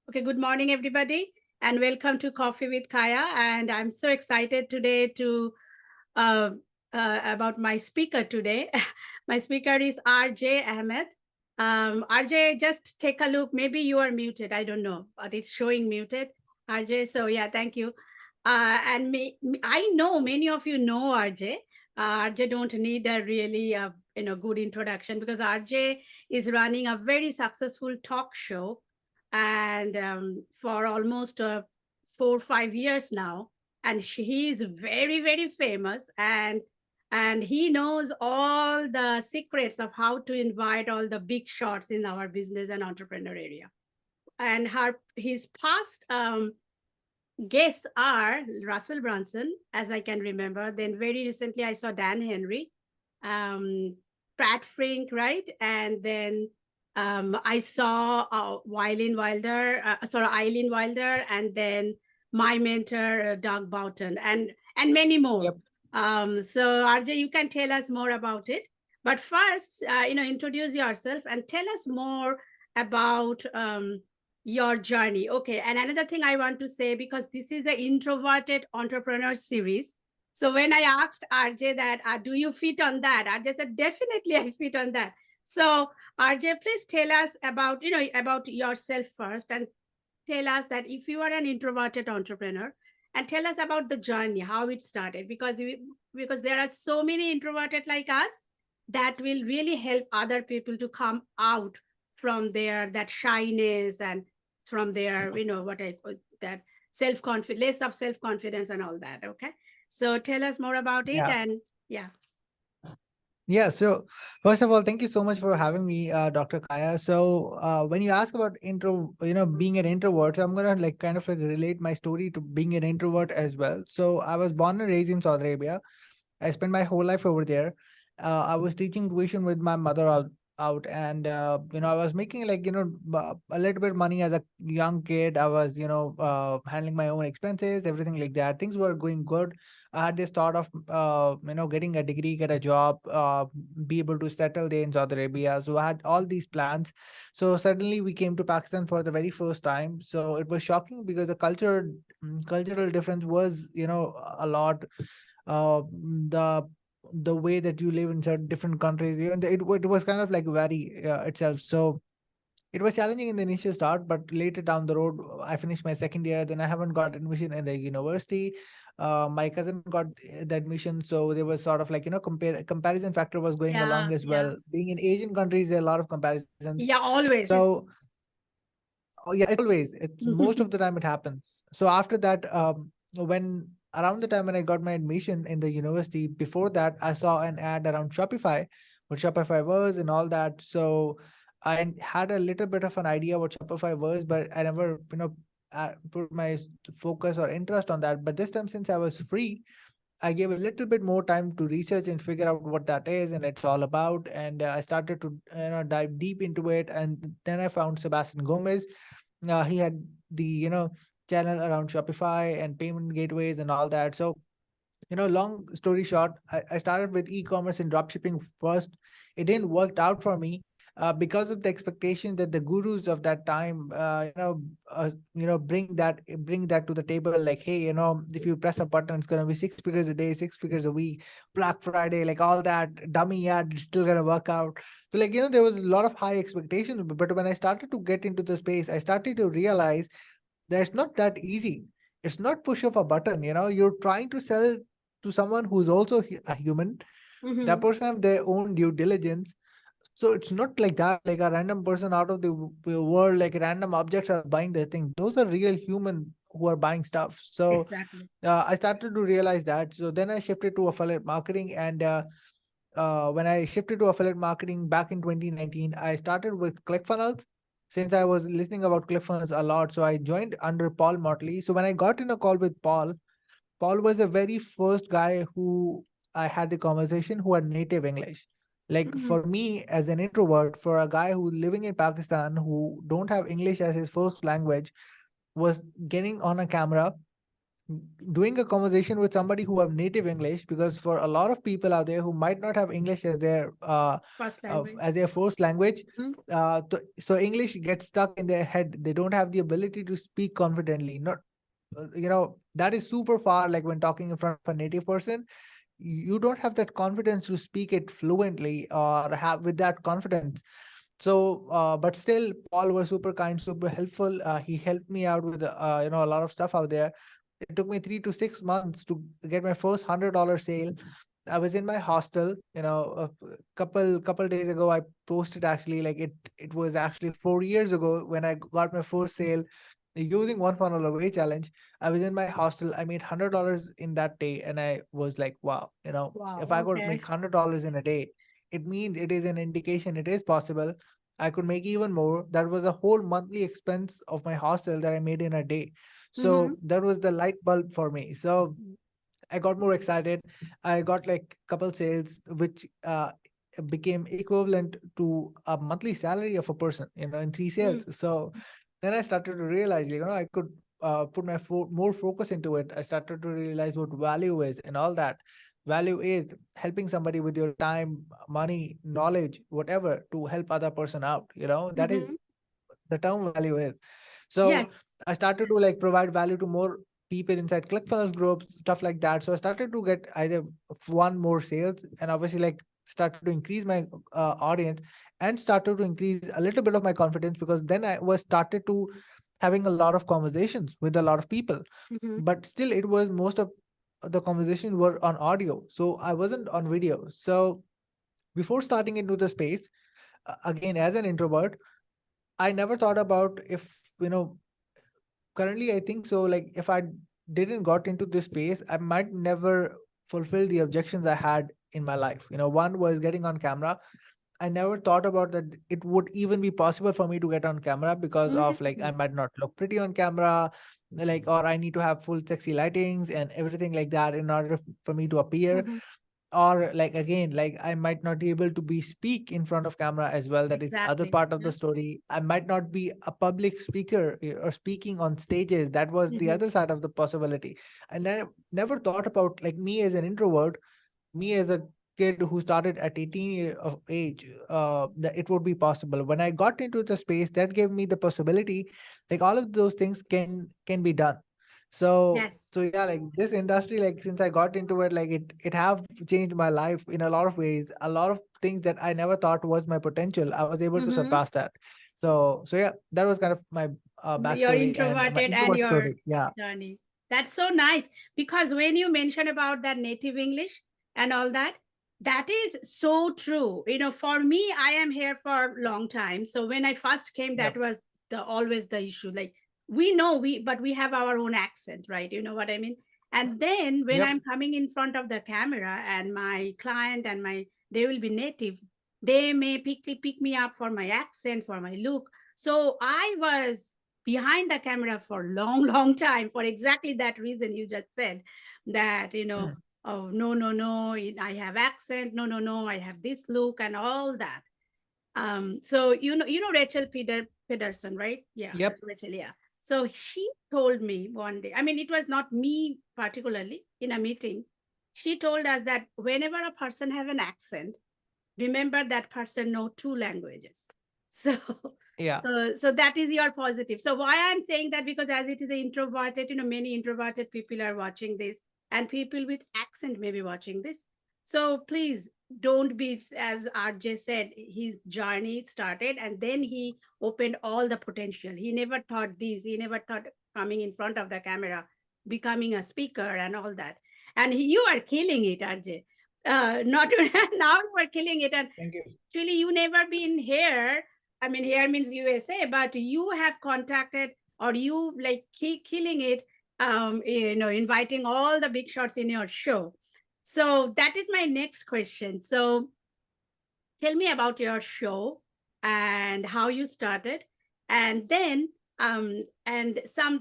Okay, good morning, everybody, and welcome to Coffee with Kaya. And I'm so excited today to uh, about my speaker today. My speaker is RJ AHMED. RJ, just take a look. Maybe you are muted. I don't know, but it's showing muted. RJ, so yeah, thank you. I know many of you know RJ. RJ don't need a really good introduction because RJ is running a very successful talk show and for almost 4 or 5 years now, and he is very very famous, and he knows all the secrets of how to invite all the big shots in our business and entrepreneur area. And his past guests are Russell Brunson, as I can remember. Then very recently I saw Dan Henry, Pat Frink, right? And then I saw Eileen Wilder, and then my mentor, Doug Boughton, and many more. Yep. So RJ, you can tell us more about it. But first, introduce yourself and tell us more about your journey. Okay. And another thing I want to say, because this is an introverted entrepreneur series. So when I asked RJ that, do you fit on that? RJ said, definitely I fit on that. So RJ, please tell us about yourself first, and tell us that if you are an introverted entrepreneur, and tell us about the journey, how it started, because there are so many introverted like us that will really help other people to come out from their that shyness, and from their that self-confidence, less of self-confidence and all that. Okay, so tell us more about it. Yeah. And yeah. Yeah. So first of all, thank you so much for having me, Dr. Kaya. So when you ask about being an introvert, so I'm gonna like kind of like relate my story to being an introvert as well. So I was born and raised in Saudi Arabia. I spent my whole life over there. I was teaching tuition with my mother out, and I was making like a little bit of money as a young kid. I was handling my own expenses, everything like that. Things were going good. I had this thought of getting a degree, get a job, be able to settle there in Saudi Arabia. So I had all these plans. So suddenly we came to Pakistan for the very first time. So it was shocking because the cultural difference was a lot. uh, the the way that you live in certain different countries, even it was kind of like very itself. So it was challenging in the initial start, but later down the road, I finished my second year. Then I haven't got admission in the university. My cousin got the admission, so there was sort of like comparison factor was going Yeah, along as yeah, well. Being in Asian countries, there are a lot of comparisons. yeah, always it's. So oh, yeah, it's always, it's most of the time it happens. So after that, when around the time when I got my admission in the university, before that, I saw an ad around Shopify, what Shopify was and all that. So I had a little bit of an idea what Shopify was, but I never, put my focus or interest on that. But this time, since I was free, I gave a little bit more time to research and figure out what that is and it's all about. And I started to dive deep into it. And then I found Sebastian Gomez. He had the channel around Shopify and payment gateways and all that. So long story short, I started with e-commerce and dropshipping first. It didn't work out for me because of the expectation that the gurus of that time, bring that to the table. Like, hey, if you press a button, it's gonna be 6 figures a day, 6 figures a week, Black Friday, like all that dummy ad, it's still gonna work out. So like there was a lot of high expectations. But when I started to get into the space, I started to realize that it's not that easy. It's not push of a button. You're trying to sell to someone who's also a human. That Mhm. person have their own due diligence. So it's not like that, like a random person out of the world, like random objects are buying the thing. Those are real human who are buying stuff. So Exactly. I started to realize that. So then I shifted to affiliate marketing, and when I shifted to affiliate marketing back in 2019, I started with ClickFunnels since I was listening about ClickFunnels a lot. So I joined under Paul Motley. So when I got in a call with Paul, Paul was the very first guy who I had the conversation who had native English. Like Mhm. for me as an introvert, for a guy who living in Pakistan who don't have English as his first language, was getting on a camera doing a conversation with somebody who have native English, because for a lot of people out there who might not have English First language. as their first language, Mhm. so English gets stuck in their head. They don't have the ability to speak confidently. Not, that is super far. Like when talking in front of a native person, you don't have that confidence to speak it fluently or have with that confidence. So but still Paul was super kind, super helpful. He helped me out with a lot of stuff out there. It took me 3 to 6 months to get my first $100 sale. I was in my hostel, a couple days ago. I posted, actually, like it was actually 4 years ago when I got my first sale using one funnel away challenge. I was in my hostel. I made $100 in that day, and I was like, wow, if Wow. I could Okay. make $100 in a day, it means it is an indication it is possible. I could make even more. That was a whole monthly expense of my hostel that I made in a day. Mm-hmm. So that was the light bulb for me. So I got more excited. I got like couple sales, which became equivalent to a monthly salary of a person, in 3 sales. So then I started to realize, I could put my more focus into it. I started to realize what value is and all that. Value is helping somebody with your time, money, knowledge, whatever, to help other person out. That Mm-hmm. is the term value is. So Yes. I started to like provide value to more people inside ClickFunnels groups, stuff like that. So I started to get either one more sales, and obviously like started to increase my audience, and started to increase a little bit of my confidence, because then I was started to having a lot of conversations with a lot of people. Mm-hmm. But still it was most of the conversations were on audio, so I wasn't on video. So before starting into the space, again, as an introvert, I never thought about if, currently I think so, like if I didn't got into this space, I might never fulfill the objections I had in my life. One was getting on camera. I never thought about that it would even be possible for me to get on camera, because of like Mm-hmm. I might not look pretty on camera, like, or I need to have full sexy lightings and everything like that in order for me to appear. Mm-hmm. Or like, again, like I might not be able to be speak in front of camera as well. That is other Exactly. part of Yeah. the story. I might not be a public speaker, or speaking on stages. That was the Mm-hmm. other side of the possibility. And I never thought about, like, me as an introvert, me as a kid who started at 18 years of age, that it would be possible. When I got into the space, that gave me the possibility, like all of those things can be done. So Yes. yeah, like this industry, like since I got into it, like it have changed my life in a lot of ways. A lot of things that I never thought was my potential, I was able to Mm-hmm. surpass that. So yeah, that was kind of my You're backstory and my introverted and introvert your story. Yeah. journey. That's so nice because when you mention about that native English and all that, that is so true. For me, I am here for a long time. So when I first came, that Yep. was the always the issue. Like we know but we have our own accent, right? You know what I mean? And then when Yep. I'm coming in front of the camera and my client and they will be native, they may pick me up for my accent, for my look. So I was behind the camera for a long, long time for exactly that reason you just said that, oh, no, no, no, I have accent. No, no, no, I have this look and all that. So Rachel Pedersen, right? Yeah, Yep. Rachel, yeah. So she told me one day, I mean, it was not me particularly in a meeting. She told us that whenever a person have an accent, remember that person know two languages. So Yeah. so that is your positive. So why I'm saying that, because as it is a introverted, many introverted people are watching this, and people with accent may be watching this. So please don't be, as RJ said, his journey started and then he opened all the potential. He never thought this, he never thought coming in front of the camera, becoming a speaker and all that. And you are killing it, RJ. Not now you are killing it. And Thank you. actually you never been here. I mean, here means USA, but you have contacted, or you like killing it, inviting all the big shots in your show. So that is my next question. So tell me about your show and how you started, and then and some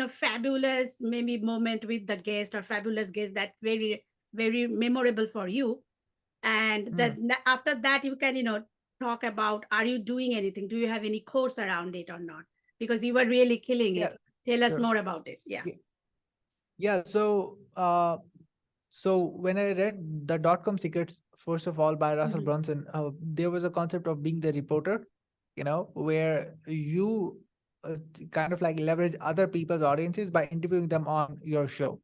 fabulous maybe moment with the guest, or fabulous guest that very very memorable for you. And Hmm. then after that you can talk about, are you doing anything, do you have any course around it or not, because you were really killing Yeah. it. Tell us Sure. more about it. Yeah. Yeah. Yeah. So when I read the .com Secrets, first of all, by Russell Mhm. Brunson, there was a concept of being the reporter, where you kind of like leverage other people's audiences by interviewing them on your show.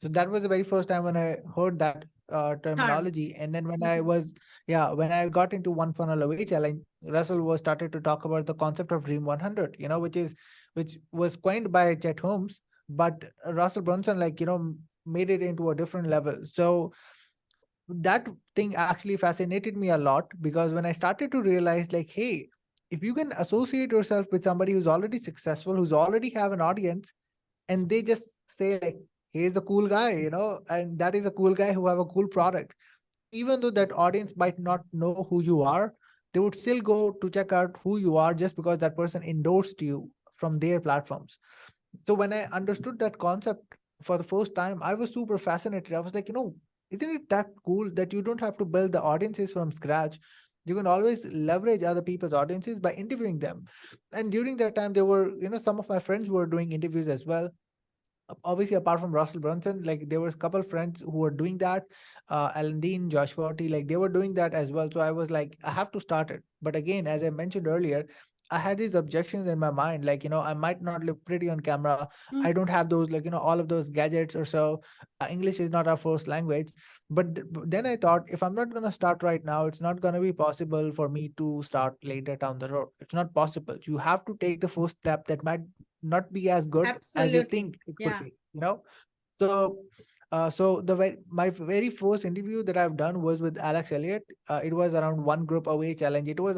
So that was the very first time when I heard that Term. terminology. And then Mhm. when I got into One Funnel Away challenge, Russell was started to talk about the concept of Dream 100, which was coined by Chet Holmes, but Russell Brunson, made it into a different level. So that thing actually fascinated me a lot, because when I started to realize, like, hey, if you can associate yourself with somebody who's already successful, who's already have an audience, and they just say like, he's a cool guy, and that is a cool guy who have a cool product, even though that audience might not know who you are, they would still go to check out who you are just because that person endorsed you from their platforms. So when I understood that concept for the first time, I was super fascinated. I was like, isn't it that cool that you don't have to build the audiences from scratch? You can always leverage other people's audiences by interviewing them. And during that time, there were, some of my friends were doing interviews as well. Obviously, apart from Russell Brunson, like there was a couple friends who were doing that. Alan Dean, Josh Forty, like they were doing that as well. So I was like, I have to start it. But again, as I mentioned earlier, I had these objections in my mind, like, I might not look pretty on camera. Mm. I don't have those, like, all of those gadgets or so. English is not our first language. But then I thought, if I'm not going to start right now, it's not going to be possible for me to start later down the road. It's not possible. You have to take the first step that might not be as good as you Absolutely. think it could Yeah. be. So, my very first interview that I've done was with Alex Elliott. It was around One Group Away challenge. It was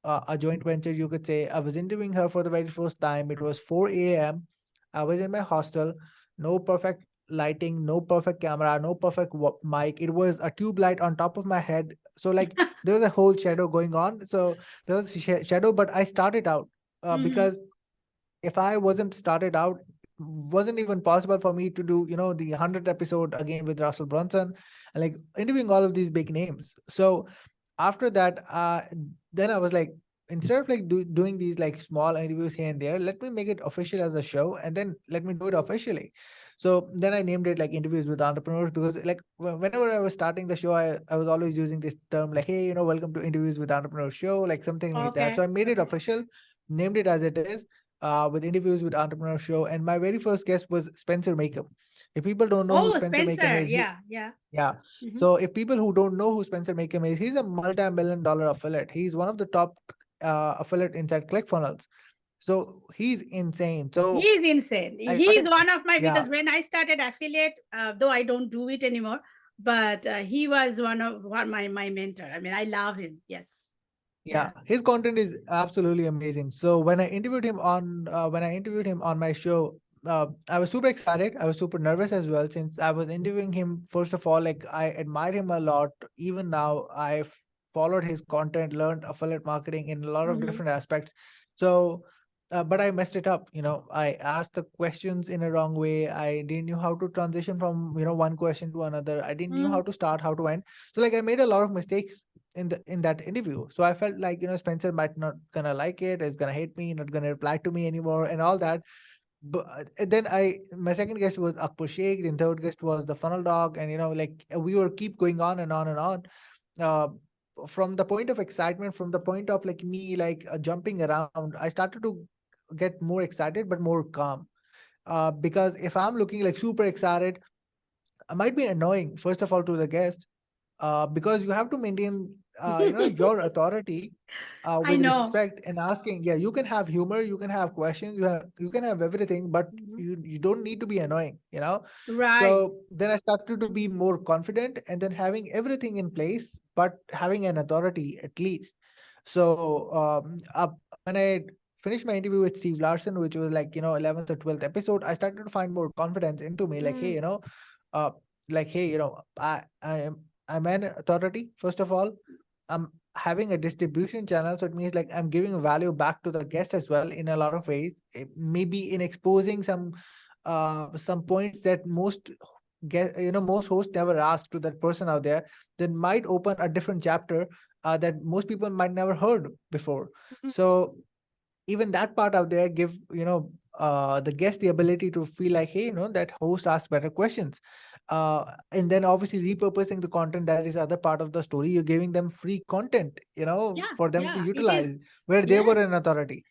a joint venture, you could say. I was interviewing her for the very first time. It was 4 a.m. I was in my hostel. No perfect lighting, no perfect camera, no perfect mic. It was a tube light on top of my head. So like there was a whole shadow going on. So there was shadow, but I started out Hmm. because if I wasn't started out, wasn't even possible for me to do, the 100th episode again with Russell Brunson, and like interviewing all of these big names. So after that, then I was like, instead of like doing these like small interviews here and there, let me make it official as a show, and then let me do it officially. So then I named it like Interviews with Entrepreneurs, because like whenever I was starting the show, I was always using this term like, hey, welcome to Interviews with Entrepreneurs show, like something like that. So Okay. I made it Okay. official, named it as it is, with Interviews with Entrepreneur Show. And my very first guest was Spencer Makem. If people don't know who Oh, Spencer Makem Spencer. is, Yeah. Yeah. yeah. Hmm. So if people who don't know who Spencer Makem is, he's a multi-million dollar affiliate. He's one of the top affiliate inside ClickFunnels. So he's insane. He So is insane. I He got is him. one of my, Yeah. because when I started affiliate, though I don't do it anymore, but he was one my mentor. I mean, I love him. Yes. Yeah, Yeah. his content is absolutely amazing. So when I interviewed him on my show, I was super excited. I was super nervous as well, since I was interviewing him. First of all, like I admire him a lot. Even now, I've followed his content, learned affiliate marketing in a lot of Hmm. different aspects. So, but I messed it up. I asked the questions in a wrong way. I didn't know how to transition from one question to another. I didn't know how Mm. to start, how to end. So like I made a lot of mistakes in that interview. So I felt like Spencer might not gonna like it, is gonna hate me, not gonna reply to me anymore, and all that. But then my second guest was Akbar Sheikh, then third guest was the Funnel Dog, and like we were keep going on and on and on. Uh, from the point of excitement, from the point of like me like jumping around, I started to get more excited but more calm. Because if I'm looking like super excited, I might be annoying first of all to the guest, because you have to maintain your authority I with know. respect and asking. Yeah, you can have humor, you can have questions, you can have everything, but Mhm. you don't need to be annoying. Right. So then I started to be more confident, and then having everything in place but having an authority at least. So when I finished my interview with Steve Larson, which was like 11th or 12th episode, I started to find more confidence into me, like, hey, Mm. uh like, hey, I'm an authority. First of all, I'm having a distribution channel, so it means like I'm giving value back to the guest as well in a lot of ways. Maybe in exposing some points that most hosts never ask to that person out there, that might open a different chapter that most people might never heard before. Mm. So even that part out there give the guest the ability to feel like, hey, that host asks better questions. And then obviously repurposing the content, that is other part of the story. You're giving them free content, Yeah, for them to yeah, it is. utilize where they were an Yes. authority.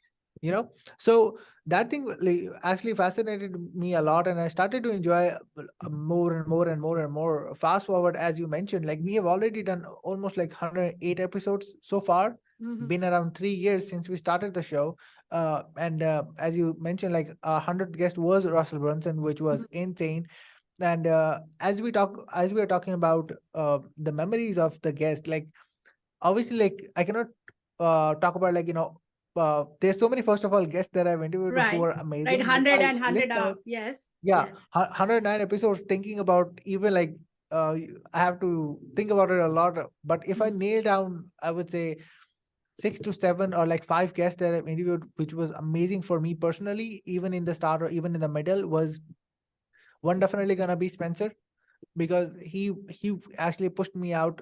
So that thing like, actually fascinated me a lot, and I started to enjoy more and more and more and more. Fast forward, as you mentioned, like we have already done almost like 108 episodes so far. Mhm, Been around 3 years since we started the show. And as you mentioned, like 100 guest was Russell Brunson, which was mhm. insane. And as we are talking about the memories of the guest, like obviously, like I cannot talk about, like, there's so many, first of all, guests that I've interviewed who Right. are Right. amazing. If 100 I and 100 list out. out, Yes. yeah, Yes. 109 episodes, thinking about, even like I have to think about it a lot. But if I Mhm. nail down, I would say 6 to 7 or like 5 guests that I've interviewed, which was amazing for me personally, even in the start or even in the middle, was one definitely gonna be Spencer, because he actually pushed me out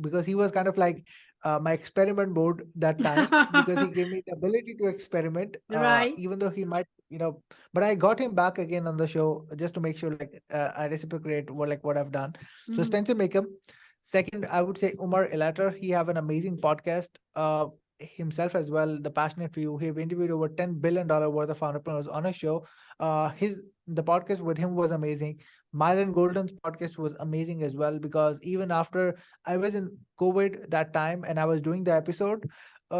because he was kind of like my experiment board that time, because he gave me the ability to experiment, Right. even though he might, but I got him back again on the show just to make sure, like, I reciprocate what I've done. So Mhm. Spencer Makeup. Second, I would say Umar Elater. He have an amazing podcast himself as well, The Passionate Few. He have interviewed over $10 billion worth of entrepreneurs on a show. His the podcast with him was amazing. Myron Golden's podcast was amazing as well, because even after I was in COVID that time and I was doing the episode,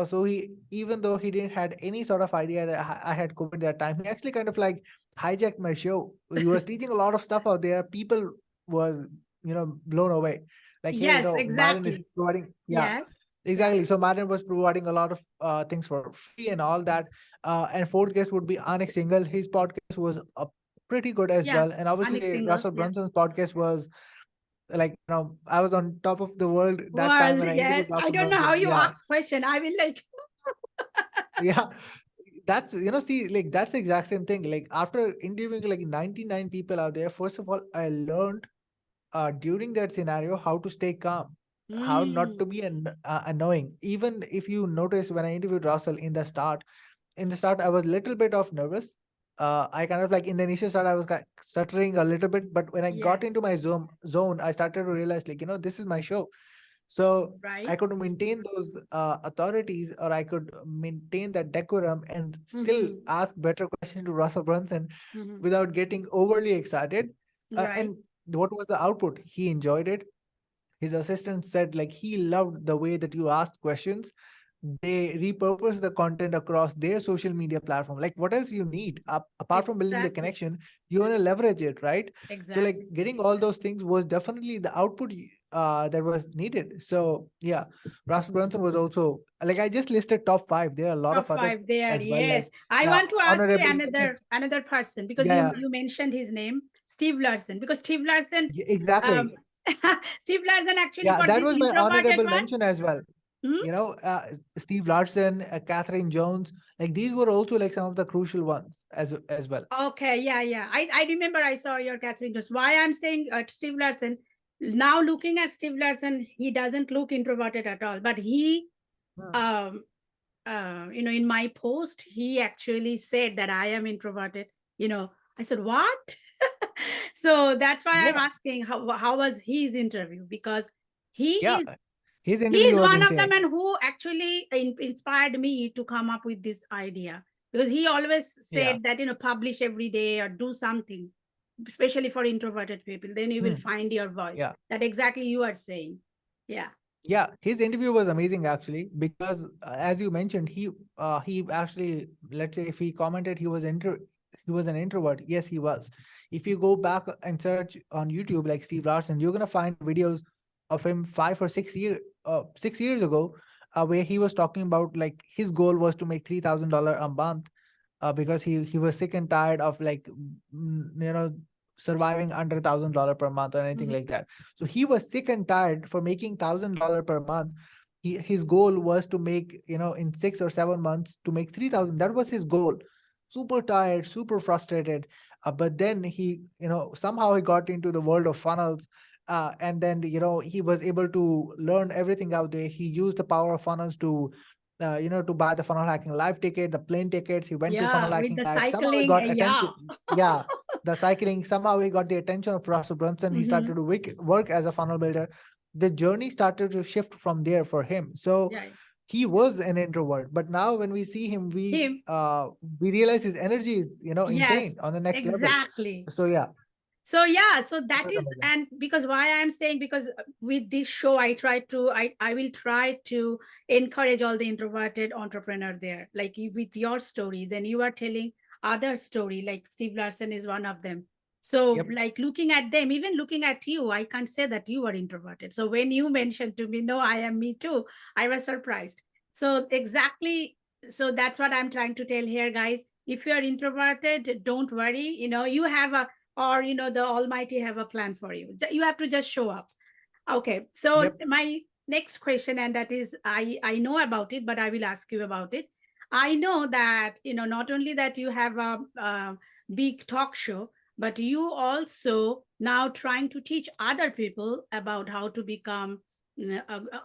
so he, even though he didn't had any sort of idea that I had COVID that time, he actually kind of like hijacked my show. He was teaching a lot of stuff out there. People was, blown away. Like, hey, Yes, Myron is exactly. providing, yeah, Yes. Yeah. exactly. So Myron was providing a lot of things for free and all that. And fourth guest would be Anik Singhal. His podcast was pretty good as Yeah. well. And Anik obviously single. Russell Yeah. Brunson's podcast was like, I was on top of the world that time World. when I interviewed Yes. I Russell don't know how Brunson. you Yeah, ask question. I will like. yeah. That's, see, like that's the exact same thing. Like after interviewing like 99 people out there, first of all, I learned during that scenario how to stay calm, how not Mm. to be annoying. Even if you notice, when I interviewed Russell in the start I was a little bit of nervous. I kind of like, in the initial start I was stuttering a little bit, but when I got Yes. into my zone, I started to realize, like, this is my show. So I Right. could maintain those authorities, or I could maintain that decorum and still Mm-hmm. ask better questions to Russell Brunson Mm-hmm. without getting overly excited. Right. And what was the output? He enjoyed it. His assistant said, like, he loved the way that you asked questions. They repurpose the content across their social media platform. Like, what else you need? Apart from building the Exactly. connection, you want to leverage it, right? So like Exactly. getting all those things was definitely the output that was needed. So yeah, Russell Brunson was also, like, I just listed top 5. There are a lot of Top other five there. as well, like Yes. I want to ask you honorable mention. another person because Yeah, you yeah, you mentioned his name, Steve Larson. Because Steve Larson, um, exactly. Steve Larson actually Yeah, for that this was my introverted honorable one. mention as well. Hmm? Steve Larson, Catherine Jones, like these were also like some of the crucial ones as well. Okay, yeah, yeah. I remember I saw your Catherine Jones. Why I'm saying Steve Larson. Now looking at Steve Larson, he doesn't look introverted at all. But he, Hmm. um, in my post, he actually said that I am introverted. I said what? So that's why I'm Yeah, asking how was his interview, because he yeah. is His he interview is was one of the insane. men who actually inspired me to come up with this idea, because he always Yeah. said that publish every day or do something, especially for introverted people, then you will Hmm. find your voice, Yeah. that exactly you are saying. Yeah. Yeah, his interview was amazing actually, because as you mentioned, he actually, let's say if he commented he was an introvert. Yes, he was. If you go back and search on YouTube like Steve Larson, you're gonna find videos of him 5 or 6 years ago, where he was talking about, like, his goal was to make $3,000 a month, because he was sick and tired of, like, surviving under $1,000 per month or anything Mhm. like that. So he was sick and tired for making $1,000 per month. His goal was to make, in 6 or 7 months, to make 3,000. That was his goal. Super tired, super frustrated. But then he, somehow he got into the world of funnels. And then, he was able to learn everything out there. He used the power of funnels to to buy the funnel hacking live ticket, the plane tickets. He went to funnel Yeah, with hacking the live. Somehow he cycling. got Yeah. attention. Yeah, the cycling. Somehow he got the attention of Russell Brunson. He Hmm. started to work as a funnel builder. The journey started to shift from there for him. So Yeah. he was an introvert, but now when we see him, Him. we realize his energy is insane on the Yes, next level. exactly. So yeah, So yeah, so it that was is, amazing. and because why I'm saying, because with this show I will try to encourage all the introverted entrepreneur there, like with your story, then you are telling other story, like Steve Larson is one of them. So Yep. like looking at them, even looking at you, I can't say that you are introverted. So when you mentioned to me, no, I am me too, I was surprised. So exactly, so that's what I'm trying to tell here, guys. If you are introverted, don't worry, you have a, or the almighty have a plan for you. You have to just show up. Okay, so Yep. my next question, and that is, I know about it, but I will ask you about it. I know that not only that you have a big talk show, but you also now trying to teach other people about how to become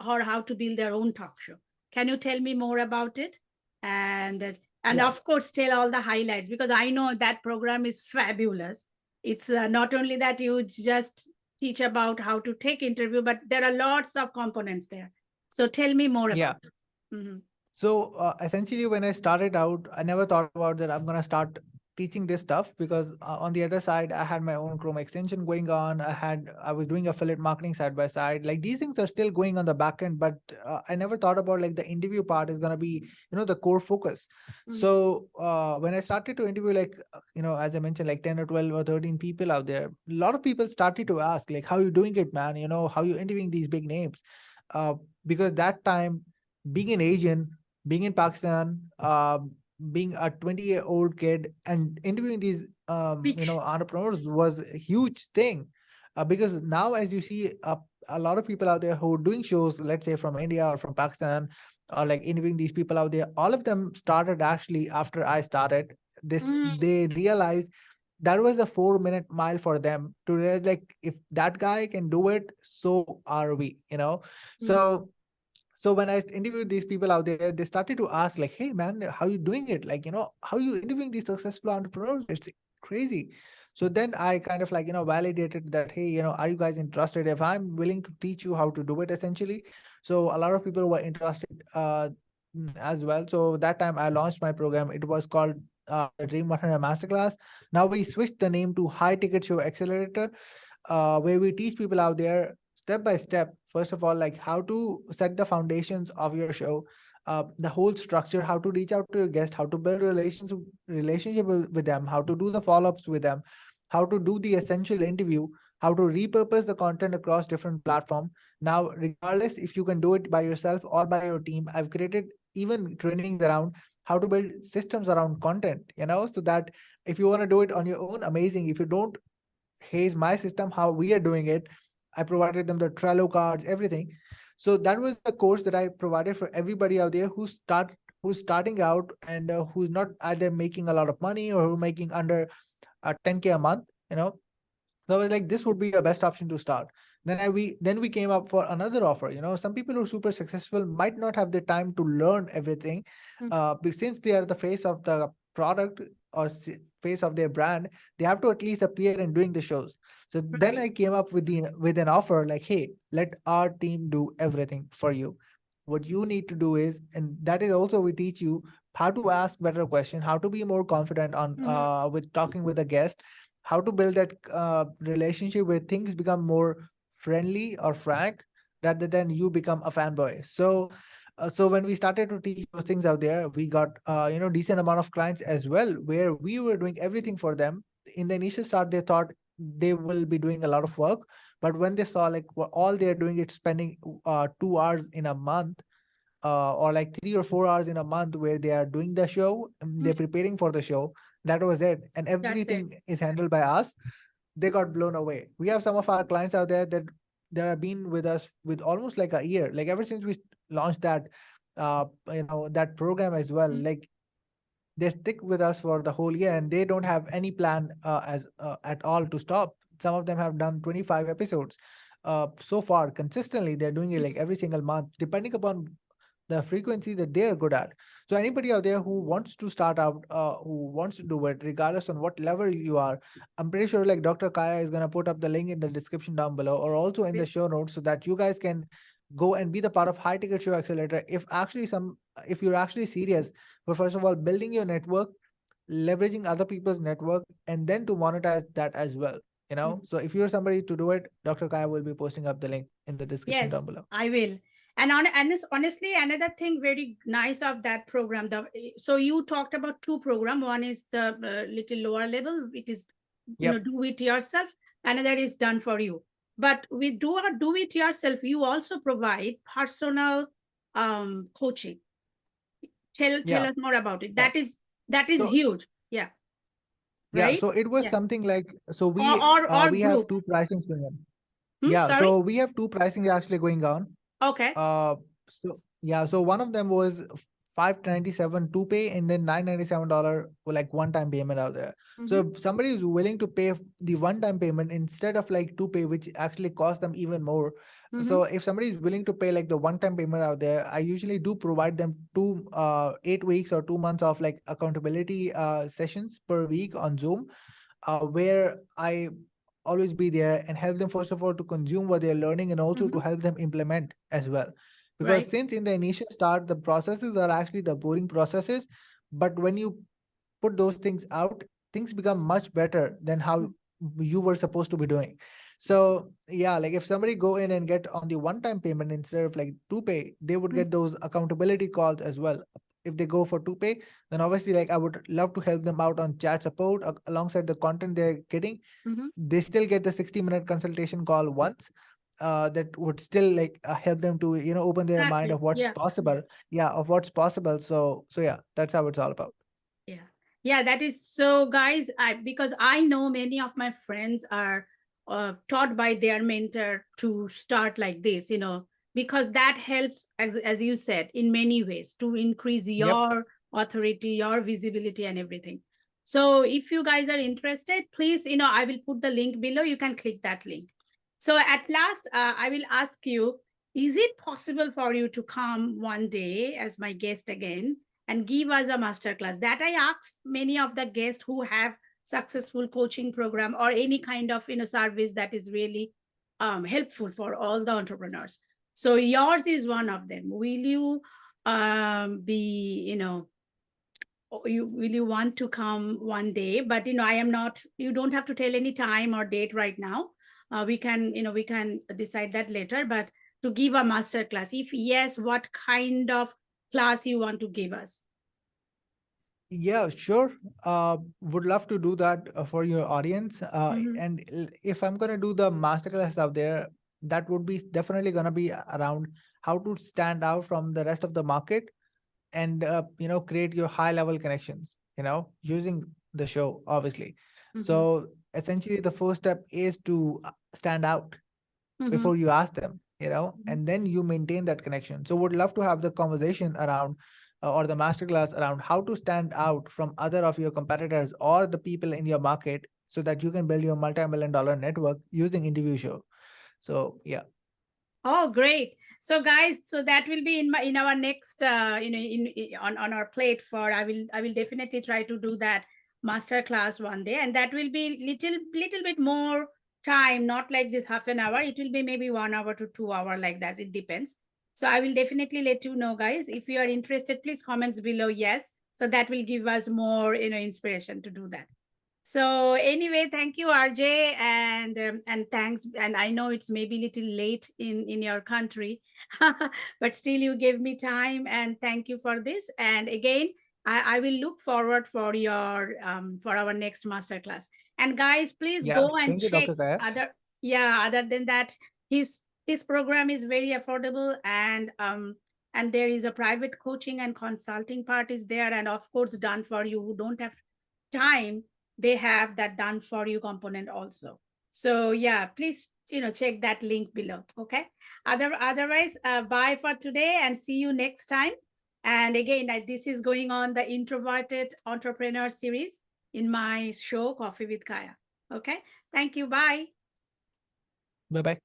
or how to build their own talk show. Can you tell me more about it? And Yeah. of course tell all the highlights, because I know that program is fabulous. It's not only that you just teach about how to take interview, but there are lots of components there. So tell me more Yeah. about it. Mhm. So essentially, when I started out, I never thought about that I'm gonna start teaching this stuff because on the other side, I had my own Chrome extension going on. I was doing affiliate marketing side by side. Like these things are still going on the back end, but I never thought about like the interview part is gonna be the core focus. Mhm. So when I started to interview, like as I mentioned, like 10 or 12 or 13 people out there, a lot of people started to ask like, "How you doing it, man? How you interviewing these big names?" Uh, because that time, being an Asian, being in Pakistan, being a 20-year-old kid and interviewing these Big. entrepreneurs was a huge thing. Because now, as you see, a lot of people out there who are doing shows, let's say from India or from Pakistan, or like interviewing these people out there, all of them started actually after I started. Mm, They realized that was a 4-minute mile for them to realize like if that guy can do it, so are we. mm, So when I interviewed these people out there, they started to ask like, "Hey man, how you doing it? Like, how you interviewing these successful entrepreneurs? It's crazy." So then I kind of like, validated that, hey, are you guys interested if I'm willing to teach you how to do it essentially? So a lot of people were interested as well. So that time I launched my program. It was called the Dream 100 Masterclass. Now we switched the name to High Ticket Show Accelerator, where we teach people out there step by step, first of all, like how to set the foundations of your show, the whole structure, how to reach out to your guest, how to build relationship with them, how to do the follow-ups with them, how to do the essential interview, how to repurpose the content across different platforms. Now, regardless if you can do it by yourself or by your team, I've created even trainings around how to build systems around content, so that if you want to do it on your own, amazing. If you don't, here's my system, how we are doing it. I provided them the Trello cards, everything. So that was the course that I provided for everybody out there who's starting out and who's not either making a lot of money or who making under 10K a month. So I was like, this would be a best option to start. Then we came up for another offer. Some people who are super successful might not have the time to learn everything, mm. since they are the face of the product or face of their brand, they have to at least appear in doing the shows. So then Right. I came up with an offer like, hey, let our team do everything for you. What you need to do is, and that is also we teach you how to ask better questions, how to be more confident on Mhm. with talking with a guest, how to build that relationship where things become more friendly or frank rather than you become a fanboy. So when we started to teach those things out there, we got decent amount of clients as well, where we were doing everything for them. In the initial start, they thought they will be doing a lot of work, but when they saw like what all they're doing, it's spending 2 hours in a month, or like 3 or 4 hours in a month where they are doing the show, Mm, they're preparing for the show. That was it, and that's it. everything is handled by us. They got blown away. We have some of our clients out there that have been with us with almost like a year, like ever since we launched that program as well. Mm, Like they stick with us for the whole year, and they don't have any plan as at all to stop. Some of them have done 25 episodes so far consistently. They're doing it like every single month, depending upon the frequency that they're good at. So anybody out there who wants to start out, who wants to do it, regardless on what level you are, I'm pretty sure like Dr. Kaya is gonna put up the link in the description down below, or also in the show notes, so that you guys can go and be the part of High Ticket Show Accelerator. If you're actually serious, but first of all, building your network, leveraging other people's network, and then to monetize that as well. So if you're somebody to do it, Dr. Kaya will be posting up the link in the description down Yes, below. I will. And this honestly, another thing very nice of that program. So you talked about two program. One is the little lower level. It is, Yep. do it yourself. Another is done for you. But with do it yourself, you also provide personal coaching. Tell Yeah. us more about it. Yeah. That is So huge. Yeah. yeah, Right. so it was Yeah. something like, so Or we have group. two pricings going on. Yeah, Sorry. so we have two pricings actually going on. Okay. So yeah, so one of them was 597 to pay, and then $997 for like one-time payment out there. So if somebody is willing to pay the one-time payment instead of like to pay, which actually costs them even more. So if somebody is willing to pay like the one-time payment out there, I usually do provide them 8 weeks or 2 months of like accountability sessions per week on Zoom, where I always be there and help them first of all to consume what they're learning, and also to help them implement as well. Because Right. since in the initial start, the processes are actually the boring processes, but when you put those things out, things become much better than how you were supposed to be doing. So yeah, like if somebody go in and get on the one-time payment instead of like to pay, they would get those accountability calls as well. If they go for to pay, then obviously like I would love to help them out on chat support alongside the content they're getting. They still get the 60-minute consultation call once, that would still like help them to open their mind Exactly. of what's Yeah. possible. Yeah, of what's possible. So yeah, that's how it's all about. Yeah. Yeah, that is so, guys. Because I know many of my friends are taught by their mentor to start like this, because that helps, as you said, in many ways to increase Yep. your authority, your visibility, and everything. So if you guys are interested, please, I will put the link below. You can click that link. So at last, I will ask you, is it possible for you to come one day as my guest again and give us a masterclass? That I asked many of the guests who have successful coaching program or any kind of service that is really helpful for all the entrepreneurs. So yours is one of them. Will you be will you want to come one day? But I am not, you don't have to tell any time or date right now. We can decide that later. But to give a master class, if yes, what kind of class you want to give us? Yeah, sure. Would love to do that for your audience. And if I'm gonna do the masterclass out there, that would be definitely gonna be around how to stand out from the rest of the market, and create your high level connections, using the show obviously. So essentially the first step is to stand out before you ask them, and then you maintain that connection. So would love to have the conversation around, or the masterclass around how to stand out from other of your competitors or the people in your market, so that you can build your multi-million dollar network using interview show. So yeah. Oh, great. So guys, so that will be in our next on our plate. For I will definitely try to do that master class one day, and that will be little bit more time, not like this half an hour. It will be maybe 1 hour to 2 hour, like that. It depends. So I will definitely let you know, guys. If you are interested, please comments below yes. So that will give us more inspiration to do that. So anyway, thank you, RJ, and thanks. And I know it's maybe a little late in your country, but still you gave me time, and thank you for this. And again, I will look forward for your for our next masterclass. And guys, please Yeah, go and thank you, check Dr. Kaya. other than that, his program is very affordable, and there is a private coaching and consulting part is there, and of course done for you who don't have time, they have that done for you component also. So yeah, please check that link below. Okay. Otherwise, bye for today and see you next time. And again, this is going on the introverted entrepreneur series in my show Coffee with Kaya. Okay. Thank you. Bye. Bye bye.